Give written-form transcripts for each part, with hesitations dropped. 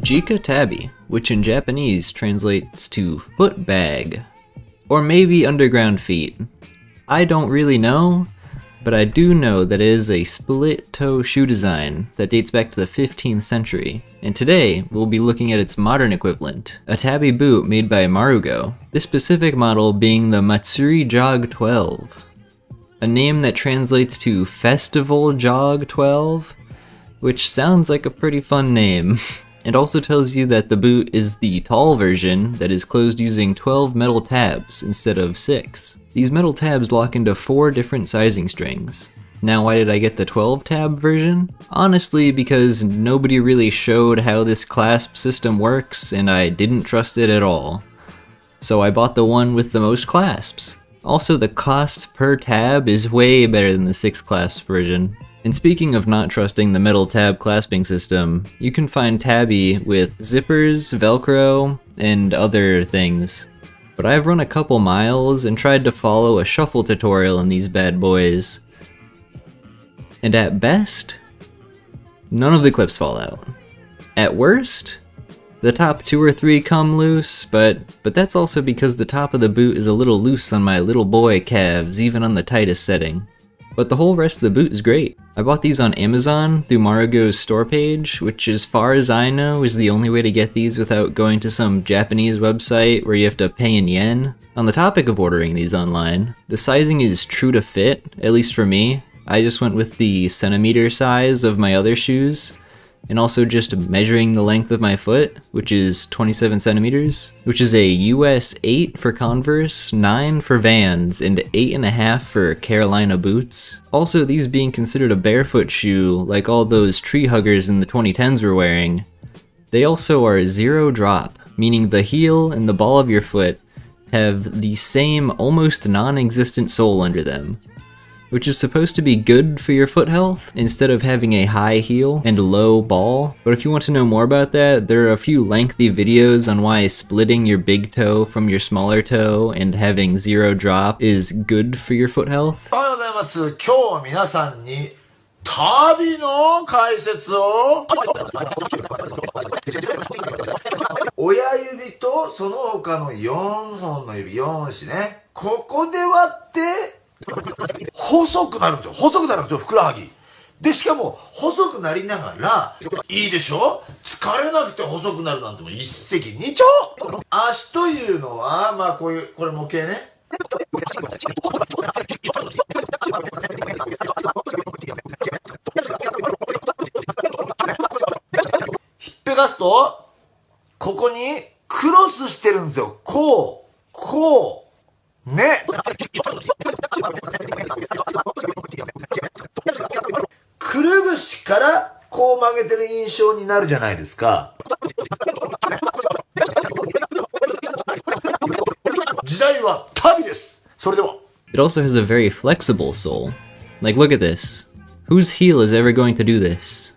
JinkaTabi, which in Japanese translates to foot bag, or maybe underground feet. I don't really know, but I do know that it is a split-toe shoe design that dates back to the 15th century, and today we'll be looking at its modern equivalent, a tabi boot made by Marugo, this specific model being the Matsuri Jog 12, a name that translates to Festival Jog 12, which sounds like a pretty fun name. It also tells you that the boot is the tall version that is closed using 12 metal tabs instead of 6. These metal tabs lock into 4 different sizing strings. Now why did I get the 12 tab version? Honestly, because nobody really showed how this clasp system works and I didn't trust it at all. So I bought the one with the most clasps. Also, the cost per tab is way better than the 6 clasp version. And speaking of not trusting the metal tab clasping system, you can find tabi with zippers, velcro, and other things. But I've run a couple miles and tried to follow a shuffle tutorial in these bad boys. And at best, none of the clips fall out. At worst, the top 2 or 3 come loose, but that's also because the top of the boot is a little loose on my little boy calves, even on the tightest setting. But the whole rest of the boot is great. I bought these on Amazon through Marugo's store page, which as far as I know is the only way to get these without going to some Japanese website where you have to pay in yen. On the topic of ordering these online, the sizing is true to fit, at least for me. I just went with the centimeter size of my other shoes, and also just measuring the length of my foot, which is 27 centimeters, which is a US 8 for Converse, 9 for Vans, and 8.5 for Carolina boots. Also, these being considered a barefoot shoe, like all those tree huggers in the 2010s were wearing, they also are 0 drop, meaning the heel and the ball of your foot have the same almost non-existent sole under them, which is supposed to be good for your foot health instead of having a high heel and low ball. But if you want to know more about that, there are a few lengthy videos on why splitting your big toe from your smaller toe and having 0 drop is good for your foot health. おはようございます。今日は皆さんに旅の解説を親指とその他の4本の指、4指ね。ここで割って細くなるんですよ。細くなるんですよ、ふくらはぎ。で、しかも、細くなりながら、いいでしょ？疲れなくて細くなるなんてもう一石二鳥！足というのは、まあこういう、これ模型ね。ひっぺがすと、ここにクロスしてるんですよ。こう、こう。ね。くるぶしからこう曲げてる印象になるじゃないですか。時代は旅です。それでは。It also has a very flexible sole. Like, look at this. Whose heel is ever going to do this?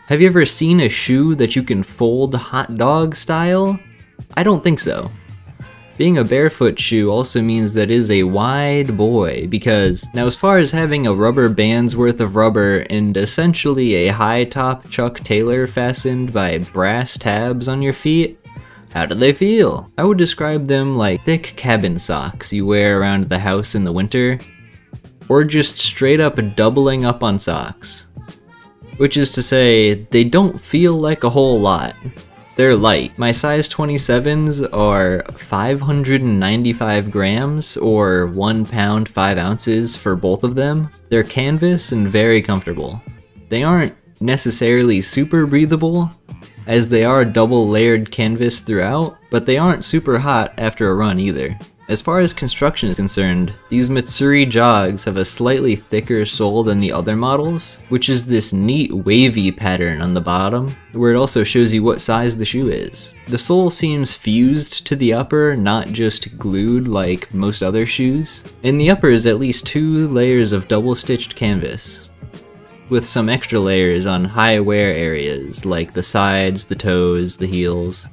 Have you ever seen a shoe that you can fold hot dog style? I don't think so. Being a barefoot shoe also means that it is a wide boy, because now as far as having a rubber band's worth of rubber and essentially a high top Chuck Taylor fastened by brass tabs on your feet, how do they feel? I would describe them like thick cabin socks you wear around the house in the winter, or just straight up doubling up on socks. Which is to say, they don't feel like a whole lot. They're light. My size 27s are 595 grams, or 1 pound 5 ounces for both of them. They're canvas and very comfortable. They aren't necessarily super breathable, as they are double layered canvas throughout, but they aren't super hot after a run either. As far as construction is concerned, these Matsuri Jogs have a slightly thicker sole than the other models, which is this neat wavy pattern on the bottom, where it also shows you what size the shoe is. The sole seems fused to the upper, not just glued like most other shoes. In the upper is at least 2 layers of double-stitched canvas, with some extra layers on high wear areas like the sides, the toes, the heels,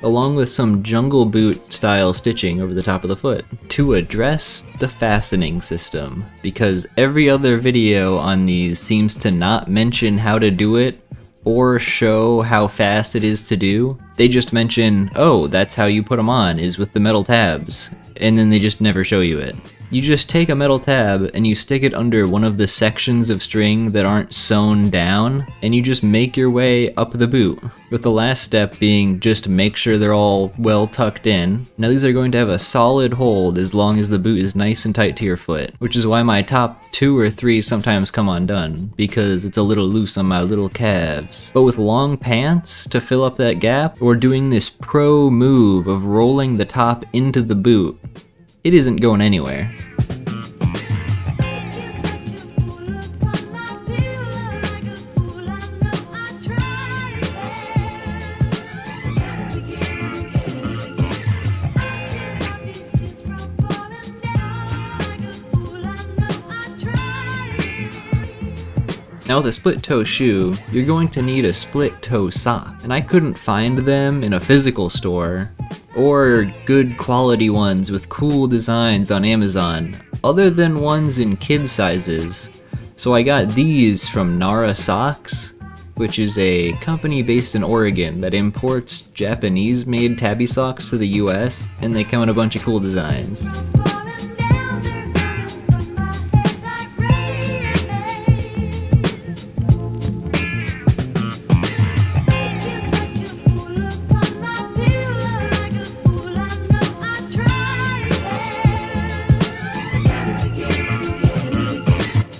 along with some jungle boot style stitching over the top of the foot to address the fastening system, because every other video on these seems to not mention how to do it or show how fast it is to do. They just mention, oh, that's how you put them on, is with the metal tabs, and then they just never show you it. You just take a metal tab and you stick it under one of the sections of string that aren't sewn down, and you just make your way up the boot, with the last step being just make sure they're all well tucked in. Now these are going to have a solid hold as long as the boot is nice and tight to your foot, which is why my top 2 or 3 sometimes come undone, because it's a little loose on my little calves. But with long pants to fill up that gap, or doing this pro move of rolling the top into the boot, it isn't going anywhere. Now with a split toe shoe, you're going to need a split toe sock, and I couldn't find them in a physical store, or good quality ones with cool designs on Amazon, other than ones in kid sizes. So I got these from NaraSocks, which is a company based in Oregon that imports Japanese-made Tabi Socks to the US, and they come in a bunch of cool designs.